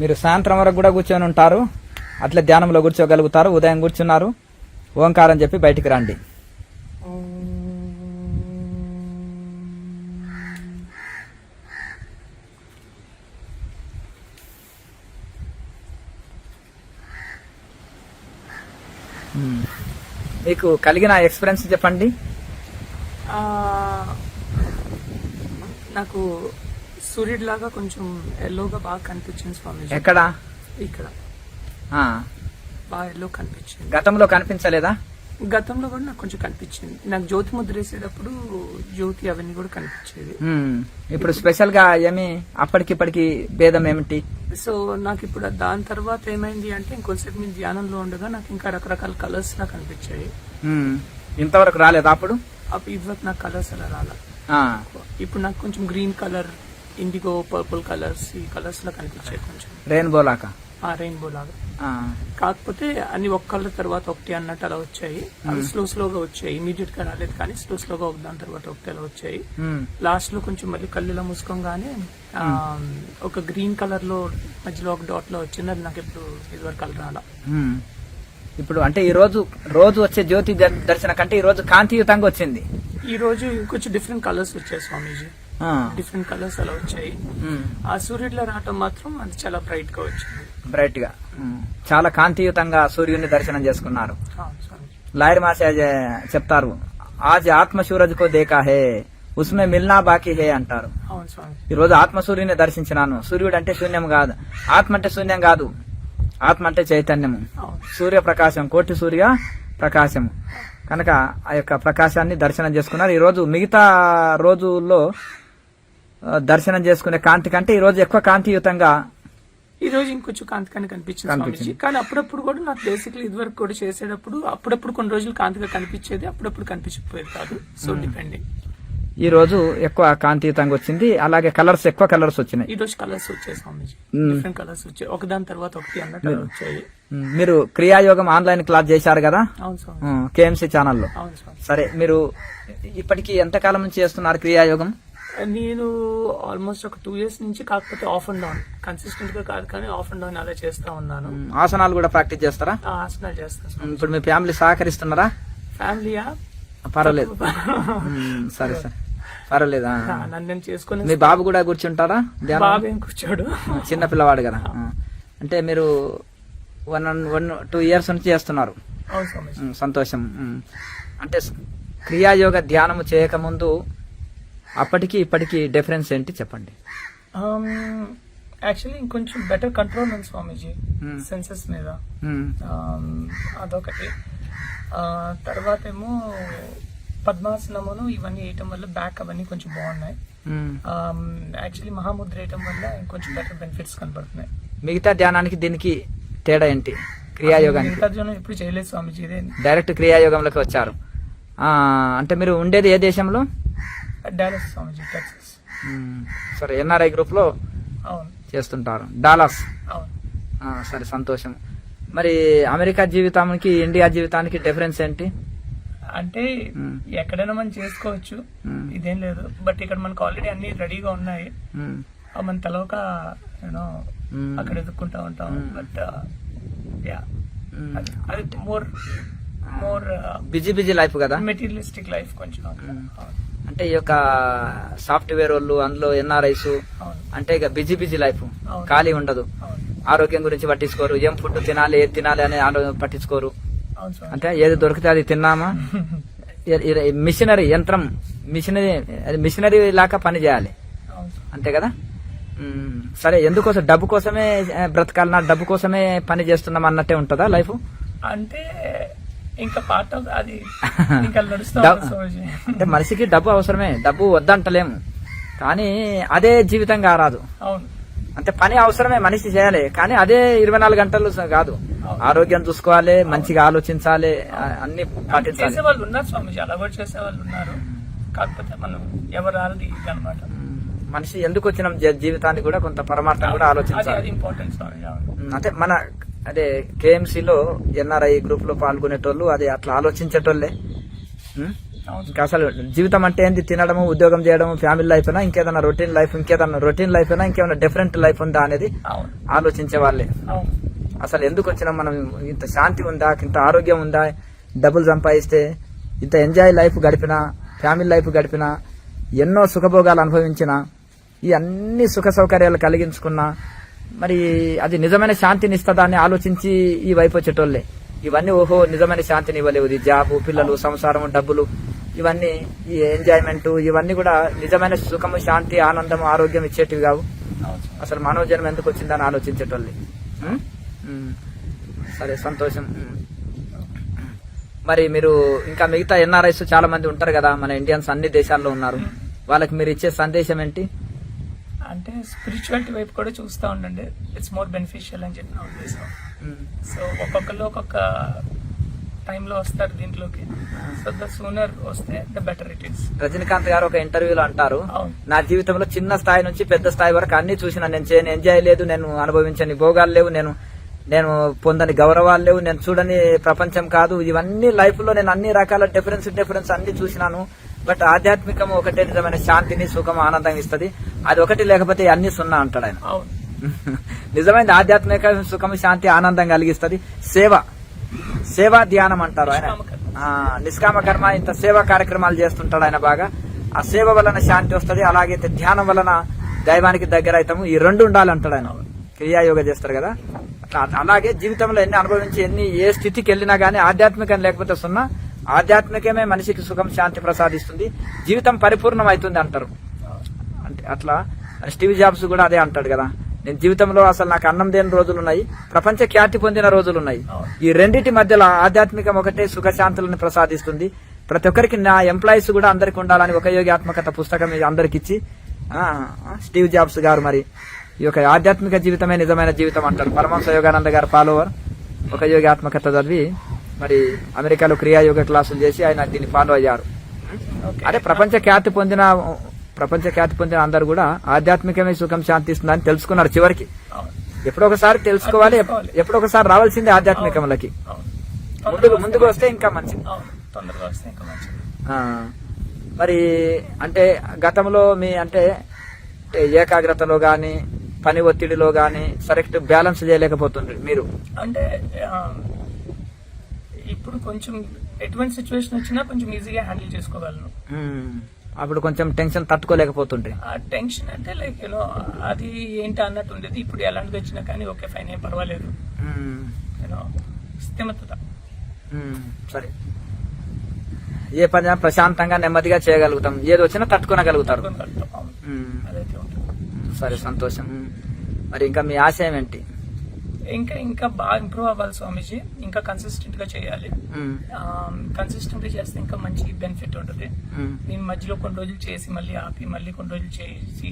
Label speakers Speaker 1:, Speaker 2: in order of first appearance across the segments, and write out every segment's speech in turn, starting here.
Speaker 1: మీరు సాయంత్రం వరకు కూడా కూర్చొని ఉంటారు, అట్లా ధ్యానంలో కూర్చోగలుగుతారు. ఉదయం కూర్చున్నారు, ఓంకారం చెప్పి బయటికి రండి. మీకు కలిగిన ఎక్స్పీరియన్స్ చెప్పండి.
Speaker 2: నాకు సూర్యుడిలాగా కొంచెం ఎల్లోగా బాగా కనిపించింది స్వామి.
Speaker 1: ఎక్కడ?
Speaker 2: ఇక్కడ బాగా ఎల్లో కనిపించింది.
Speaker 1: గతంలో కనిపించలేదా?
Speaker 2: గతంలో కూడా నాకు కొంచెం కనిపించింది. నాకు జ్యోతి ముద్ర వేసేటప్పుడు జ్యోతి అవన్నీ కూడా కనిపించేది.
Speaker 1: ఇప్పుడు స్పెషల్ గా ఏమి అప్పటికిప్పటికి భేదం ఏమిటి?
Speaker 2: సో నాకు ఇప్పుడు దాని తర్వాత ఏమైంది అంటే ఇంకొంచెం నేను ధ్యానంలో ఉండగా నాకు ఇంకా రకరకాల కలర్స్ లా కనిపించాయి.
Speaker 1: ఇంతవరకు రాలేదు అప్పుడు?
Speaker 2: ఇదివరకు నాకు కలర్స్ అలా రాలేదు. ఇప్పుడు నాకు కొంచెం green colour, IndiGo, purple colours, ఈ కలర్స్ లా కనిపించాయి. కొంచెం
Speaker 1: రెయిన్బో లాగా.
Speaker 2: రెయిన్బో లాగా. కాకపోతే అన్ని ఒక కలర్ తర్వాత ఒకటి అన్నట్టు అలా వచ్చాయి. అవి స్లోగా వచ్చాయి, ఇమీడియట్ గా రాలేదు కానీ స్లోగా దాని తర్వాత ఒకటి అలా వచ్చాయి. లాస్ట్ లో కొంచెం మళ్ళీ కళ్ళులా మూసుకోగానే ఒక గ్రీన్ కలర్ లో మధ్యలో ఒక డాట్ లో వచ్చింది. అది నాకు ఎప్పుడు ఇదివరకు కలర్ రాలా.
Speaker 1: ఇప్పుడు అంటే ఈ రోజు వచ్చే జ్యోతి దర్శన కంటే ఈ రోజు కాంతియుతంగా వచ్చింది.
Speaker 2: ఈ రోజు ఇంకొంచెం డిఫరెంట్ కలర్స్ వచ్చాయి స్వామీజీ. డిఫరెంట్ కలర్స్ అలా వచ్చాయి. ఆ సూర్యుడిలో రావటం మాత్రం అది చాలా బ్రైట్ గా వచ్చింది.
Speaker 1: బ్రైట్ గా చాలా కాంతియుతంగా సూర్యుడిని దర్శనం చేసుకున్నారు. లాయర్ మాసాజ్ చెప్తారు, ఆజ్ ఆత్మ సూరజ్ కో దేకా హే ఉస్మే మిల్నా బాకీ హే అంటారు. ఈ రోజు ఆత్మ సూర్యుని దర్శించినాను. సూర్యుడు అంటే శూన్యం కాదు, ఆత్మ అంటే శూన్యం కాదు, ఆత్మ అంటే చైతన్యము, సూర్య ప్రకాశం, కోటి సూర్య ప్రకాశము. కనుక ఆ యొక్క ప్రకాశాన్ని దర్శనం చేసుకున్నారు. ఈ రోజు మిగతా రోజుల్లో దర్శనం చేసుకునే కాంతి కంటే ఈ రోజు ఎక్కువ కాంతియుతంగా,
Speaker 2: ఈ రోజు ఇంకొంచెం కాంతిగానే కనిపించింది. కానీ అప్పుడప్పుడు కూడా నాకు బేసిక్లీ ఇదివరకు కూడా చేసేటప్పుడు అప్పుడప్పుడు కొన్ని రోజులు కాంతిగా కనిపించేది, అప్పుడప్పుడు కనిపించకపోయేది కాదు. So depending.
Speaker 1: ఈ రోజు ఎక్కువ కాంతియుతంగా వచ్చింది. అలాగే కలర్స్, ఎక్కువ కలర్స్ వచ్చినాయి.
Speaker 2: ఈ రోజు కలర్స్ వచ్చాయి స్వామీజీ, డిఫరెంట్ కలర్స్ వచ్చాయి, ఒకదాని తర్వాత ఒకటి అన్నట్టు వచ్చాయి.
Speaker 1: మీరు క్రియాయోగం ఆన్లైన్ క్లాస్ చేశారు కదా కేఎంసీ ఛానల్లో. సరే, మీరు ఇప్పటికి ఎంతకాలం నుంచి చేస్తున్నారు క్రియాయోగం?
Speaker 2: నేను ఆల్మోస్ట్ ఒక 2 years నుంచి, కాకపోతే ఆఫ్ అండ్ డౌన్, కన్సిస్టెంట్ గా కాదు కానీ ఆఫ్ అండ్ డౌన్ అలా చేస్తా ఉన్నాను.
Speaker 1: ఆసనాలు కూడా ప్రాక్టీస్ చేస్తారా?
Speaker 2: ఆసనాలు చేస్తాను.
Speaker 1: ఇప్పుడు మీ ఫ్యామిలీ సహకరిస్తున్నారా?
Speaker 2: ఫ్యామిలీయా?
Speaker 1: పర్వాలేదు. సరే సరే, పర్వాలేదా?
Speaker 2: నన్ను చేసుకుని.
Speaker 1: మీ బాబు కూడా కూర్చుంటారా?
Speaker 2: బాబు ఏం కూర్చోడు,
Speaker 1: చిన్న పిల్లవాడు కదా. అంటే మీరు 1-2 years నుంచి చేస్తున్నారు. సంతోషం. అంటే క్రియాయోగ ధ్యానము చేయకముందు అప్పటికి ఇప్పటికి డిఫరెన్స్ ఏంటి చెప్పండి.
Speaker 2: యాక్చువల్లీ ఇంకొంచెం బెటర్ కంట్రోల్ ఉంది స్వామీజీ సెన్సెస్ మీద, అదొకటి. తర్వాత ఏమో పద్మాసనమును ఇవన్నీ వేయటం వల్ల బ్యాక్ అవన్నీ కొంచెం బాగున్నాయి. యాక్చువల్లీ మహాముద్ర వేయటం వల్ల ఇంకొంచెం బెటర్ బెనిఫిట్స్ కనబడుతున్నాయి.
Speaker 1: మిగతా ధ్యానానికి దీనికి తేడా ఏంటి? క్రియాయోగానికి
Speaker 2: ఎప్పుడు చేయలేదు స్వామీజీ,
Speaker 1: డైరెక్ట్ క్రియాయోగంలోకి వచ్చారు. అంటే మీరు ఉండేది ఏ దేశంలో?
Speaker 2: డాలస్ స్వామీజీ, టెక్సస్.
Speaker 1: సరే, ఎన్ఆర్ఐ గ్రూప్ లో చేస్తుంటారు, డాలస్. సరే, సంతోషం. మరి అమెరికా జీవితానికి ఇండియా జీవితానికి డిఫరెన్స్ ఏంటి?
Speaker 2: అంటే ఎక్కడైనా మనం చేసుకోవచ్చు, ఇదేం లేదు. బట్ ఇక్కడ మనకు ఆల్రెడీ అన్ని రెడీగా ఉన్నాయి, మన తలవక యూనో అక్కడ ఎదుర్కొంటా ఉంటాం. బట్ అది మోర్ మోర్
Speaker 1: బిజీ లైఫ్ కదా.
Speaker 2: మెటీరియలిస్టిక్ లైఫ్ కొంచెం. అవును.
Speaker 1: అంటే ఈ యొక్క సాఫ్ట్వేర్ వాళ్ళు అందులో ఎన్ఆర్ఐస్
Speaker 2: అవును.
Speaker 1: అంటే ఇక బిజీ లైఫ్,
Speaker 2: అవును.
Speaker 1: ఖాళీ ఉండదు,
Speaker 2: అవును.
Speaker 1: ఆరోగ్యం గురించి పట్టించుకోరు, ఏం ఫుడ్ తినాలి ఏది తినాలి అని పట్టించుకోరు.
Speaker 2: అవును సార్.
Speaker 1: అంటే ఏది దొరికితే అది తిన్నామా, మిషనరీ యంత్రం మిషనరీ లాగా పని చేయాలి,
Speaker 2: అవును సార్.
Speaker 1: అంతే కదా. సరే, ఎందుకోసం డబ్బు కోసమే బ్రతకాలన్నా, డబ్బు కోసమే పని చేస్తున్నాం అన్నట్టే ఉంటుందా లైఫ్?
Speaker 2: అంటే ఇంకా పార్ట్ ఆఫ్ అది ఇంకా నడుస్తూ
Speaker 1: అంటే మనిషికి డబ్బు అవసరమే, డబ్బు వద్దంటలేము, కానీ అదే జీవితంగా రాదు.
Speaker 2: అవును.
Speaker 1: అంటే పని అవసరమే, మనిషి చేయాలి, కానీ అదే 24 గంటలు కాదు. ఆరోగ్యం చూసుకోవాలి, మంచిగా ఆలోచించాలి, అన్ని పాటించాలి.
Speaker 2: చేసే వాళ్ళు ఉన్నారు స్వామిజీ, అలా కూడా చేసే వాళ్ళు ఉన్నారు. కాకపోతే మనం ఎవరు ఆల్రెడీ అనమాట.
Speaker 1: మనిషి ఎందుకు వచ్చిన జీవితాన్ని కూడా కొంత పరమార్థం కూడా ఆలోచించాలి.
Speaker 2: ఇంపార్టెంట్ స్వామిజీ.
Speaker 1: అంటే మన అదే కేఎంసీలో ఎన్ఆర్ఐ గ్రూప్ లో పాల్గొనేటోళ్ళు అది అట్లా ఆలోచించేటోళ్ళే. ఇంకా అసలు జీవితం అంటే ఏంది, తినడము, ఉద్యోగం చేయడం, ఫ్యామిలీ లైఫ్ అయినా ఇంకేదన్నా రొటీన్ లైఫ్, అయినా ఇంకేమైనా డిఫరెంట్ లైఫ్ ఉందా అనేది ఆలోచించే వాళ్ళే. అసలు ఎందుకు వచ్చినాం మనం, ఇంత శాంతి ఉందా, ఇంత ఆరోగ్యం ఉందా, డబ్బులు సంపాదిస్తే ఇంత ఎంజాయ్ లైఫ్ గడిపినా, ఫ్యామిలీ లైఫ్ గడిపినా, ఎన్నో సుఖభోగాలు అనుభవించినా, ఈ అన్ని సుఖ సౌకర్యాలు కలిగించుకున్నా, మరి అది నిజమైన శాంతిని ఇస్తుందా అని ఆలోచించి ఈ వైపు వచ్చేటోళ్ళే. ఇవన్నీ ఓహో నిజమైన శాంతిని ఇవ్వలేవు, ఇది జాబు, పిల్లలు, సంసారం, డబ్బులు, ఇవన్నీ ఈ ఎంజాయ్మెంట్, ఇవన్నీ కూడా నిజమైన సుఖము, శాంతి, ఆనందం, ఆరోగ్యం ఇచ్చేటివి కావు. అసలు మానవ జన్మ ఎందుకు వచ్చిందని ఆలోచించేటోళ్ళే. సరే, సంతోషం. మరి మీరు ఇంకా మిగతా ఎన్ఆర్ఐస్ చాలా మంది ఉంటారు కదా, మన ఇండియన్స్ అన్ని దేశాల్లో ఉన్నారు, వాళ్ళకి మీరు ఇచ్చే సందేశం ఏంటి?
Speaker 2: అంటే స్పిరిచువాలిటీ వైపు కూడా చూస్తూ ఉండండి, ఇట్స్ మోర్ బెనిఫిషియల్ అని చెప్పి నా ఉద్దేశం. సో ఒక్కొక్కరు ఒక్కొక్క టైంలో వస్తారు దీంట్లోకి, సో ద సూనర్ వస్తే the better it is.
Speaker 1: Rajinikanth గారు ఒక ఇంటర్వ్యూలో అంటారు, నా జీవితంలో చిన్న స్థాయి నుంచి పెద్ద స్థాయి వరకు అన్ని చూసిన, నేను చేయని ఎంజాయ్ లేదు, నేను అనుభవించని భోగాలు లేవు, నేను పొందని గౌరవాలు లేవు, నేను చూడని ప్రపంచం కాదు, ఇవన్నీ లైఫ్ లో నేను అన్ని రకాల డిఫరెన్స్ అన్ని చూసినాను. బట్ ఆధ్యాత్మికం ఒకటే నిజమైన శాంతిని, సుఖం, ఆనందం ఇస్తుంది, అది ఒకటి లేకపోతే అన్ని సున్నా అంటాడు ఆయన. నిజమైన ఆధ్యాత్మిక సుఖం, శాంతి, ఆనందం కలిగిస్తుంది సేవ ధ్యానం అంటారు ఆయన. నిష్కామ కర్మ, ఇంత సేవా కార్యక్రమాలు చేస్తుంటాడు ఆయన బాగా. ఆ సేవ వలన శాంతి వస్తుంది, అలాగే ధ్యానం వలన దైవానికి దగ్గర అవుతాము. ఈ రెండు ఉండాలంటాడు ఆయన. క్రియాయోగ చేస్తారు కదా, అలాగే జీవితంలో ఎన్ని అనుభవించి ఏ స్థితికి వెళ్ళినా గానీ ఆధ్యాత్మికం లేకపోతే సున్నా. ఆధ్యాత్మికమే మనిషికి సుఖం, శాంతి ప్రసాదిస్తుంది, జీవితం పరిపూర్ణం అవుతుంది అంటారు. అంటే అట్లా స్టీవ్ జాబ్స్ కూడా అదే అంటాడు కదా, నేను జీవితంలో అసలు నాకు అన్నం దేని రోజులు ఉన్నాయి, ప్రపంచ ఖ్యాతి పొందిన రోజులు ఉన్నాయి. ఈ రెండింటి మధ్యలో ఆధ్యాత్మికం ఒకటే సుఖశాంతులను ప్రసాదిస్తుంది. ప్రతి ఒక్కరికి, నా ఎంప్లాయీస్ కూడా అందరికి ఉండాలని ఒక యోగాత్మకత పుస్తకం అందరికి ఇచ్చి స్టీవ్ జాబ్స్ గారు మరి ఈ యొక్క ఆధ్యాత్మిక జీవితమే నిజమైన జీవితం అంటారు. పరమహంస యోగానంద గారు ఫాలోవర్, ఒక యోగాత్మకత చదివి మరి అమెరికాలో క్రియాయోగ క్లాసులు చేసి ఆయన దీన్ని ఫాలో అయ్యారు. అదే ప్రపంచ ఖ్యాతి పొందిన అందరు కూడా ఆధ్యాత్మికమే సుఖం, శాంతి ఇస్తుందని తెలుసుకున్నారు. చివరికి ఎప్పుడొకసారి తెలుసుకోవాలి, ఎప్పుడొకసారి రావాల్సిందే ఆధ్యాత్మికంలోకి. ముందుకు వస్తే ఇంకా మంచిది. మరి అంటే గతంలో మీ అంటే ఏకాగ్రతలో గాని, పని ఒత్తిడిలో గాని కరెక్ట్ బ్యాలెన్స్ చేయలేకపోతుండ్రు మీరు.
Speaker 2: అంటే ఇప్పుడు కొంచెం ఎటువంటి సిచ్యువేషన్ వచ్చినా కొంచెం ఈజీగా హ్యాండిల్ చేసుకోగలను.
Speaker 1: అప్పుడు కొంచెం టెన్షన్ తట్టుకోలేకపోతుంటే,
Speaker 2: ఆ టెన్షన్ అంటే లైక్ యూనో అది ఏంటి అన్నట్టు ఉండేది. ఇప్పుడు ఎలాంటిది వచ్చినా కానీ ఓకే ఫైన్, ఏం పర్వాలేదు, స్థిమితత.
Speaker 1: సరే, ఏ పని ప్రశాంతంగా నెమ్మదిగా చేయగలుగుతాం, ఏది వచ్చినా తట్టుకోగలుగుతారు.
Speaker 2: అదైతే ఉంటుంది.
Speaker 1: సరే, సంతోషం. మరి ఇంకా మీ ఆశయం ఏంటి?
Speaker 2: ఇంకా బాగా ఇంప్రూవ్ అవ్వాలి స్వామీజీ, ఇంకా కన్సిస్టెంట్ గా చేయాలి. కన్సిస్టెంట్ గా చేస్తే ఇంకా మంచి బెనిఫిట్ ఉంటుంది. నేను మధ్యలో కొన్ని రోజులు చేసి మళ్ళీ ఆపి, మళ్ళీ కొన్ని రోజులు చేసి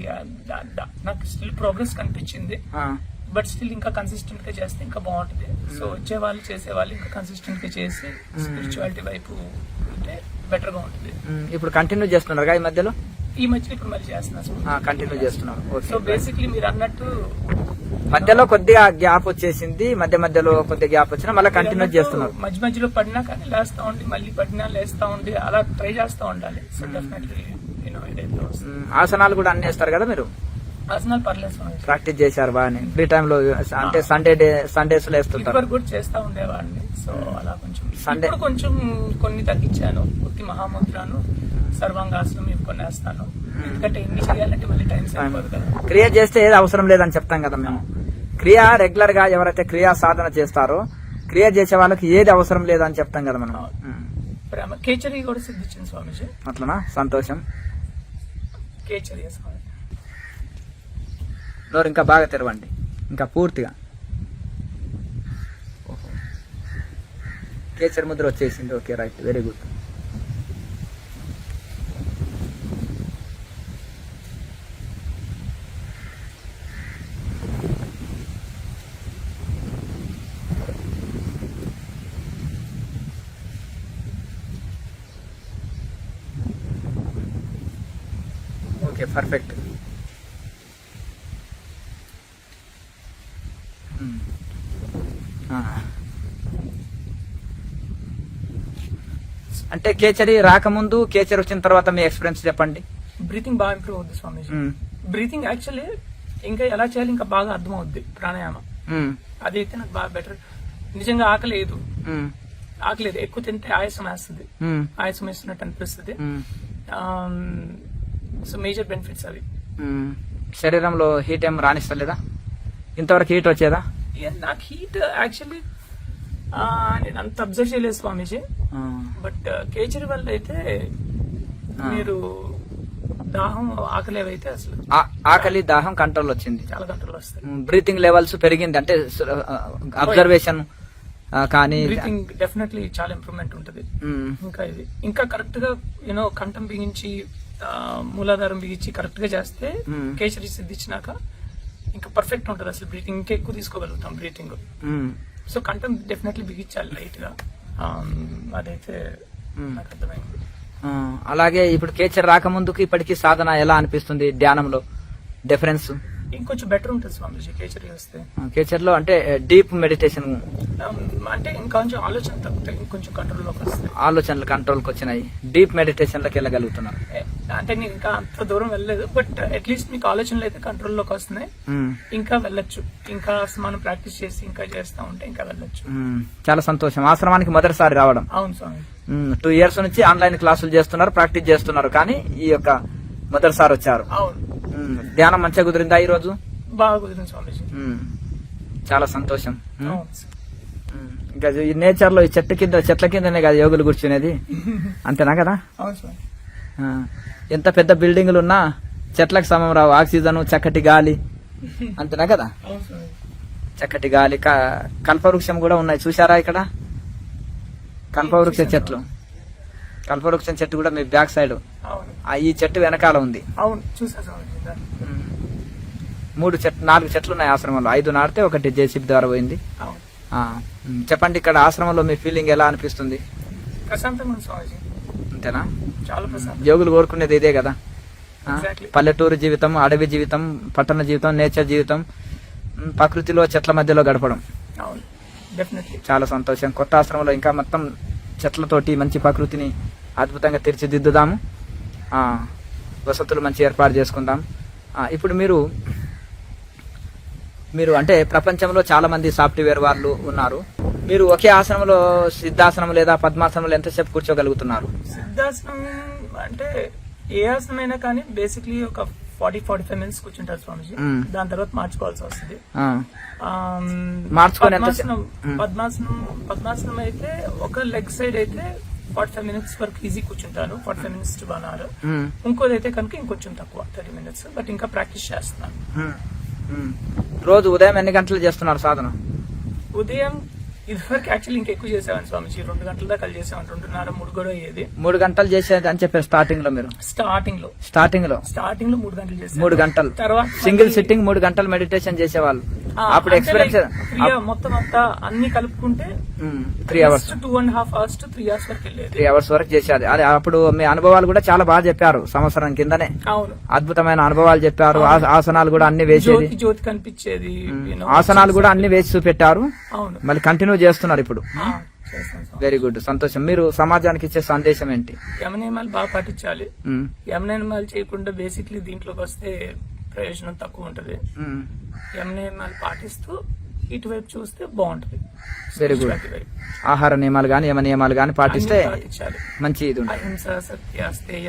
Speaker 2: నాకు స్టిల్ ప్రోగ్రెస్ కనిపించింది. బట్ స్టిల్ ఇంకా కన్సిస్టెంట్ గా చేస్తే ఇంకా బాగుంటుంది. సో వచ్చే వాళ్ళు, చేసే వాళ్ళు ఇంకా కన్సిస్టెంట్ గా చేసి స్పిరిచువాలిటీ వైపు ఉంటే బెటర్ గా ఉంటుంది.
Speaker 1: ఇప్పుడు కంటిన్యూ చేస్తున్నారు ఈ మధ్యలో?
Speaker 2: ఈ మధ్యలో ఇప్పుడు మళ్ళీ చేస్తున్నా,
Speaker 1: కంటిన్యూ చేస్తున్నారు.
Speaker 2: సో బేసిక్లీ మీరు అన్నట్టు
Speaker 1: మధ్యలో కొద్దిగా గ్యాప్ వచ్చేసింది, మధ్యలో కొద్దిగా గ్యాప్ వచ్చినా మళ్ళీ కంటిన్యూ చేస్తున్నారు.
Speaker 2: మధ్యలో పడినా కానీ లేస్తా ఉండి, మళ్ళీ పడినా లేస్తా ఉండి, అలా ట్రై చేస్తా ఉండాలి. సో డెఫినెట్లీ
Speaker 1: ఆసనాలు కూడా అన్ని వేస్తారు కదా మీరు?
Speaker 2: ఆసనాలు పర్లేదు,
Speaker 1: ప్రాక్టీస్ చేశారు బాగానే. ఫ్రీ టైమ్ లో అంటే సండేస్ లో వేస్తుంటారు
Speaker 2: కూడా చేస్తా ఉండేవాడిని. సో అలా కొంచెం
Speaker 1: సండే
Speaker 2: ఇప్పుడు కొంచెం కొన్ని తగ్గించాను. ఉత్తి మహాముద్రాను, సర్వాంగాసనం ఇవి కొన్ని వేస్తాను. ఎందుకంటే ఎన్ని చేయాలంటే మళ్ళీ టైం సరిపోదు కదా.
Speaker 1: క్రియ చేస్తే ఏది అవసరం లేదని చెప్తాం కదా మేము. క్రియ రెగ్యులర్ గా ఎవరైతే క్రియా సాధన చేస్తారో క్రియ చేసే వాళ్ళకి ఏది అవసరం లేదని చెప్తాం కదా మనం.
Speaker 2: ప్రేమ కేచరి కూడా సిద్ధించింది స్వామిజీ.
Speaker 1: అట్లనా, సంతోషం.
Speaker 2: కేచరి స్వామి
Speaker 1: నోరు ఇంకా బాగా తెరవండి, ఇంకా పూర్తిగా. కేచర్ ముద్ర వచ్చేసింది. Okay, right, very good. Okay, perfect. అంటే కేచరి రాకముందు, కేచరి వచ్చిన తర్వాత మీ ఎక్స్పీరియన్స్ చెప్పండి.
Speaker 2: బ్రీతింగ్ బాగా ఇంప్రూవ్ అవుద్ది స్వామిజీ. బ్రీతింగ్ యాక్చువల్లీ ఇంకా ఎలా చేయాలి ఇంకా బాగా అర్థం అవుద్ది. ప్రాణాయామం అదైతే నాకు బాగా బెటర్. నిజంగా ఆకలేదు, ఎక్కువ తింటే ఆయాసం వేస్తుంది, ఆయాసం వేస్తున్నట్టు అనిపిస్తుంది. సో మేజర్ బెనిఫిట్స్ అవి.
Speaker 1: శరీరంలో హీట్ ఏం రాణిస్తలేదా? ఇంతవరకు హీట్ వచ్చేదా?
Speaker 2: నాకు హీట్ యాక్చువల్లీ నేను అంత అబ్జర్వ్ చేయలేదు స్వామీజీ. బట్ కేచరి వల్ల అయితే మీరు దాహం ఆకలి అయితే అసలు
Speaker 1: ఆకలి దాహం కంట్రోల్ వచ్చింది,
Speaker 2: చాలా కంట్రోల్ వస్తాయి.
Speaker 1: బ్రీతింగ్ లెవెల్స్ పెరిగింది, అంటే అబ్జర్వేషన్ కానీ
Speaker 2: బ్రీతింగ్ డెఫినెట్లీ చాలా ఇంప్రూవ్మెంట్ ఉంటుంది. ఇంకా ఇది ఇంకా కరెక్ట్ గా కంఠం బిగించి మూలాధారం బిగించి కరెక్ట్ గా చేస్తే కేచరి సిద్ధించినాక ఇంకా పర్ఫెక్ట్ ఉంటుంది అసలు. బ్రీతింగ్ ఇంకా ఎక్కువ తీసుకోగలుగుతాం బ్రీతింగ్. సో కంఠం డెఫినెట్లీ బిగించాలి లైట్ గా. అదైతే నాకు అర్థమైంది.
Speaker 1: అలాగే ఇప్పుడు కేచర్ రాకముందుకు ఇప్పటికీ సాధన ఎలా అనిపిస్తుంది? ధ్యానంలో డిఫరెన్స్
Speaker 2: ఇంకొంచెం బెటర్ ఉంటుంది స్వామిజీ కేచరి వస్తే.
Speaker 1: కేచర్ లో అంటే డీప్ మెడిటేషన్
Speaker 2: అంటే ఇంకొంచెం ఆలోచన తగ్గుతాయి, ఇంకొంచెం కంట్రోల్ లోకి వస్తాయి.
Speaker 1: ఆలోచనలు కంట్రోల్ కి వచ్చినాయి, డీప్ మెడిటేషన్ లోకి వెళ్ళగలుగుతున్నారు.
Speaker 2: అంటే నేను ఇంకా అంత దూరం వెళ్ళలేదు, బట్ అట్లీస్ట్ మీకు ఆలోచనలు అయితే కంట్రోల్ లోకి వస్తున్నాయి. ఇంకా వెళ్ళొచ్చు, ఇంకా మనం ప్రాక్టీస్ చేసి ఇంకా చేస్తా ఉంటే ఇంకా వెళ్ళొచ్చు.
Speaker 1: చాలా సంతోషం. ఆశ్రమానికి మొదటిసారి రావడం.
Speaker 2: అవును స్వామి.
Speaker 1: 2 years నుంచి ఆన్లైన్ క్లాసులు చేస్తున్నారు, ప్రాక్టీస్ చేస్తున్నారు, కానీ ఈ యొక్క మొదటిసారి వచ్చారు.
Speaker 2: అవును.
Speaker 1: ధ్యానం మంచిగా కుదిరిందా ఈ రోజు?
Speaker 2: బాగా కుదిరింది స్వామిజీ.
Speaker 1: చాలా సంతోషం. ఇంకా ఈ నేచర్ లో ఈ చెట్ల కిందనే కదా యోగులు కూర్చునేది, అంతేనా కదా?
Speaker 2: అవును స్వామి.
Speaker 1: ఎంత పెద్ద బిల్డింగులు ఉన్నా చెట్లకు సమం రావు. ఆక్సిజన్, చక్కటి గాలి, అంతేనా కదా?
Speaker 2: అవును స్వామి.
Speaker 1: చక్కటి గాలి, కల్పవృక్షం కూడా ఉన్నాయి, చూసారా ఇక్కడ? కల్పవృక్ష చెట్లు, కల్పవృక్షం చెట్టు కూడా మీ బ్యాక్ సైడ్ ఈ చెట్టు వెనకాల ఉంది.
Speaker 2: అవును, చూసా స్వామి.
Speaker 1: 4 చెట్లు ఉన్నాయి ఆశ్రమంలో. 5 నాటితే 1 జేసీబీ ద్వారా పోయింది. చెప్పండి, ఇక్కడ ఆశ్రమంలో మీ ఫీలింగ్ ఎలా అనిపిస్తుంది?
Speaker 2: ప్రశాంతంగా ఉంది స్వామిజీ.
Speaker 1: అంతేనా?
Speaker 2: చాలా ప్రశాంతం.
Speaker 1: యోగులు కోరుకునేది ఇదే కదా,
Speaker 2: Exactly.
Speaker 1: పల్లెటూరు జీవితం, అడవి జీవితం, పట్టణ జీవితం, నేచర్ జీవితం, ప్రకృతిలో చెట్ల మధ్యలో గడపడం.
Speaker 2: అవును, డెఫినెట్లీ.
Speaker 1: చాలా సంతోషం. కొత్త ఆశ్రమంలో ఇంకా మొత్తం చెట్లతోటి మంచి ప్రకృతిని అద్భుతంగా తీర్చిదిద్దుదాము, వసతులు మంచి ఏర్పాటు చేసుకుందాం. ఇప్పుడు మీరు అంటే ప్రపంచంలో చాలా మంది సాఫ్ట్వేర్ వాళ్ళు ఉన్నారు, మీరు ఒకే ఆసనంలో సిద్ధాసనం లేదా పద్మాసనంలో ఎంతసేపు కూర్చోగలుగుతున్నారు?
Speaker 2: సిద్ధాసనం అంటే ఏ ఆసనం అయినా కానీ బేసిక్లీ ఒక 40-45 minutes కూర్చుంటారు స్వామిజీ. దాని తర్వాత మార్చుకోవాల్సి వస్తుంది. పద్మాసనం అయితే ఒక లెగ్ సైడ్ అయితే 45 minutes వరకు ఈజీ కూర్చుంటాను, 45 minutes to 1 hour. ఇంకోది అయితే కనుక ఇంకొంచెం తక్కువ 30 minutes, బట్ ఇంకా ప్రాక్టీస్ చేస్తున్నాను.
Speaker 1: రోజు ఉదయం ఎన్ని గంటలు చేస్తున్నారు సాధన?
Speaker 2: ఉదయం ఇదివరకు యాక్చువల్లీ ఇంకా ఎక్కువ చేసేవాడిని స్వామిజీ. 2 గంటల దాకా చేసేవాడిని, 2:30, 3 కూడా అయ్యేది.
Speaker 1: 3 గంటలు చేసేది అని చెప్పారు స్టార్టింగ్ లో మీరు? స్టార్టింగ్ లో
Speaker 2: 3 గంటలు చేసేది.
Speaker 1: 3 గంటలు
Speaker 2: తర్వాత
Speaker 1: సింగిల్ సిట్టింగ్ 3 గంటలు మెడిటేషన్ చేసేవాళ్ళు. అప్పుడు ఎక్స్పీరియన్స్
Speaker 2: మొత్తం అంతా అన్ని కలుపుకుంటే
Speaker 1: 3 hours,
Speaker 2: 2.5 hours to 3 hours వరకు వెళ్ళేది.
Speaker 1: 3 hours వరకు చేసేది. అదే అప్పుడు మీ అనుభవాలు కూడా చాలా బాగా చెప్పారు, సంవత్సరం కిందనే.
Speaker 2: అవును,
Speaker 1: అద్భుతమైన అనుభవాలు చెప్పారు. ఆసనాలు కూడా అన్ని వేసేది,
Speaker 2: జ్యోతి కనిపించేది,
Speaker 1: ఆసనాలు కూడా అన్ని వేసి చూపెట్టారు.
Speaker 2: అవును,
Speaker 1: మళ్ళీ కంటిన్యూ చేస్తున్నారు ఇప్పుడు. వెరీ గుడ్, సంతోషం. మీరు సమాజానికి ఇచ్చే సందేశం ఏంటి?
Speaker 2: యమనియమాలు బాగా పాటించాలి. యమనియమాలు చేయకుండా బేసిక్లీ దీంట్లోకి వస్తే ప్రయోజనం తక్కువ ఉంటది. యమనియమాలు పాటిస్తూ ఇటువైపు చూస్తే బాగుంటది.
Speaker 1: Very good.
Speaker 2: అటువైపు
Speaker 1: ఆహార నియమాలు గాని యమ నియమాలు గాని పాటిస్తే
Speaker 2: అన్ని పాటించాలి.
Speaker 1: మంచి ఇది ఉంటుంది.
Speaker 2: అహింస, సత్య, అస్తేయ,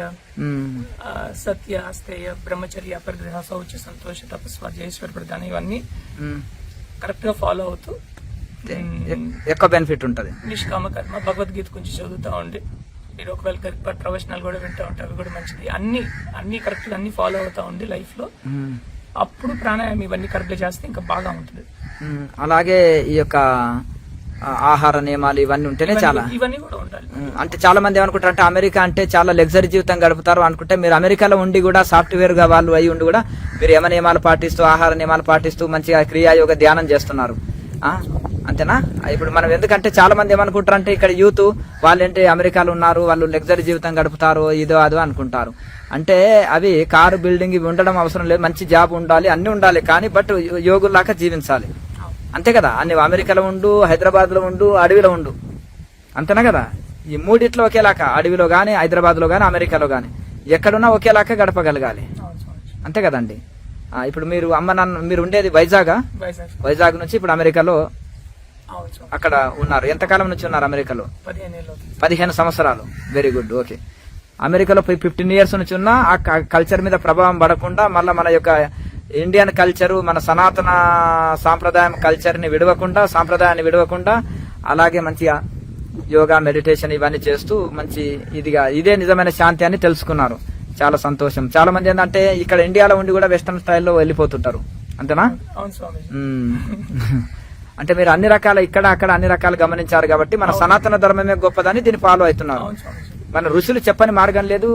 Speaker 2: సత్య, అస్తేయ, బ్రహ్మచర్య, పరిగ్రహ, శౌచ, సంతోష, తపస్వ, జయేశ్వర ప్రధానం ఇవన్నీ కరెక్ట్ గా ఫాలో అవుతూ
Speaker 1: ఎక్కువ బెనిఫిట్ ఉంటది.
Speaker 2: నిష్కామ కర్మ, భగవద్గీత కొంచెం చదువుతా ఉండి మీరు ఒకవేళ ప్రవచనాలు కూడా వింటూ ఉంటారు, అవి కూడా మంచిది. అన్ని కరెక్ట్ గా అన్ని ఫాలో అవుతా ఉండి లైఫ్ లో అప్పుడు ప్రాణాయామం ఇవన్నీ కరెక్ట్ గా చేస్తే ఇంకా బాగా ఉంటుంది.
Speaker 1: అలాగే ఈ యొక్క ఆహార నియమాలు ఇవన్నీ ఉంటేనే చాలా
Speaker 2: ఇవన్నీ కూడా ఉండాలి.
Speaker 1: అంటే చాలా మంది ఏమనుకుంటారు అంటే అమెరికా అంటే చాలా లగ్జరీ జీవితం గడుపుతారు అనుకుంటే, మీరు అమెరికాలో ఉండి కూడా సాఫ్ట్వేర్ గా వాళ్ళు అయి ఉండి కూడా మీరు యమ నియమాలు పాటిస్తూ ఆహార నియమాలు పాటిస్తూ మంచిగా క్రియాయోగ ధ్యానం చేస్తున్నారు. అంతేనా? ఇప్పుడు మనం ఎందుకంటే చాలా మంది ఏమనుకుంటారు అంటే ఇక్కడ యూత్ వాళ్ళేంటి అమెరికాలో ఉన్నారు, వాళ్ళు లగ్జరీ జీవితం గడుపుతారు, ఇదో అదో అనుకుంటారు. అంటే అవి కారు బిల్డింగ్ ఇవి ఉండడం అవసరం లేదు, మంచి జాబ్ ఉండాలి, అన్ని ఉండాలి, కానీ బట్ యోగుల్లాగా జీవించాలి. అంతే కదా? అన్ని అమెరికాలో ఉండు, హైదరాబాద్ లో ఉండు, అడవిలో ఉండు, అంతేనా కదా? ఈ మూడిట్లో ఒకేలాగా, అడవిలో గానీ, హైదరాబాద్ లో గానీ, అమెరికాలో గానీ ఎక్కడున్నా ఒకేలాగా గడపగలగాలి. అంతే కదండి? ఇప్పుడు మీరు అమ్మ నాన్న మీరు ఉండేది వైజాగ్ నుంచి ఇప్పుడు అమెరికాలో అక్కడ ఉన్నారు. ఎంతకాలం నుంచి ఉన్నారు అమెరికాలో? 15 సంవత్సరాలు. Very good. ఓకే. అమెరికాలో 15 ఇయర్స్ నుంచి ఉన్నా ఆ కల్చర్ మీద ప్రభావం పడకుండా మళ్ళీ మన యొక్క ఇండియన్ కల్చరు, మన సనాతన సాంప్రదాయం కల్చర్ని విడవకుండా, సాంప్రదాయాన్ని విడవకుండా అలాగే మంచిగా యోగా, మెడిటేషన్ ఇవన్నీ చేస్తూ మంచి ఇదే నిజమైన శాంతి అని తెలుసుకున్నారు. చాలా సంతోషం. చాలా మంది ఏంటంటే ఇక్కడ ఇండియాలో ఉండి కూడా వెస్టర్న్ స్టైల్లో వెళ్ళిపోతుంటారు. అంతేనా? అంటే మీరు అన్ని రకాల ఇక్కడ అక్కడ అన్ని రకాలు గమనించారు కాబట్టి మన సనాతన ధర్మమే గొప్పదని దీన్ని ఫాలో అవుతున్నారు. మన ఋషులు చెప్పని మార్గం లేదు,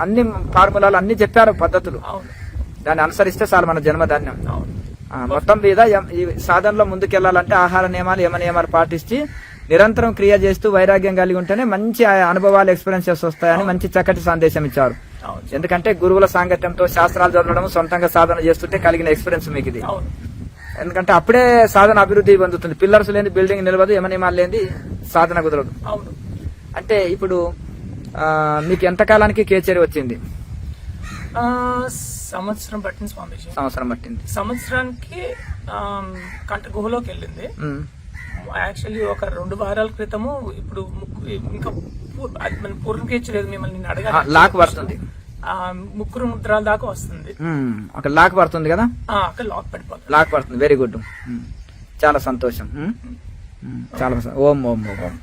Speaker 1: అన్ని ఫార్ములాలు అన్ని చెప్పారు, పద్ధతులు. దాన్ని అనుసరిస్తే చాలు మన జన్మధాన్యం. మొత్తం మీద ఈ సాధనలో ముందుకెళ్లాలంటే ఆహార నియమాలు, యమ నియమాలు పాటించి నిరంతరం క్రియ చేస్తూ వైరాగ్యం కలిగి ఉంటేనే మంచి అనుభవాలు, ఎక్స్పీరియన్సెస్ వస్తాయని మంచి చక్కటి సందేశం ఇచ్చారు. ఎందుకంటే గురువుల సాంగత్యంతో శాస్త్రాలు చదవడం, సొంతంగా సాధన చేస్తుంటే కలిగిన ఎక్స్పీరియన్స్ మీకు ఇది. ఎందుకంటే అప్పుడే సాధన అభివృద్ధి పొందుతుంది. పిల్లర్స్ లేని బిల్డింగ్ నిలవదు, యమ నియమాలు లేని సాధన కుదరదు. అంటే ఇప్పుడు మీకు ఎంత కాలానికి కేచరి వచ్చింది?
Speaker 2: సంవత్సరం పట్టింది స్వామీజీ.
Speaker 1: సంవత్సరం పట్టింది.
Speaker 2: సంవత్సరానికి కంట గుహలోకి వెళ్ళింది. యాక్చువల్లీ ఒక 2 వారాల క్రితము. ఇప్పుడు ఇంకా పూర్వం కేచలేదు, మిమ్మల్ని అడగాలి.
Speaker 1: లాక్ పడుతుంది,
Speaker 2: 3 ముద్రాల దాకా వస్తుంది.
Speaker 1: అక్కడ లాక్ పడుతుంది కదా?
Speaker 2: అక్కడ లాక్ పడిపోతుంది.
Speaker 1: లాక్ పడుతుంది. Very good. చాలా సంతోషం. చాలా ఓం ఓం ఓం.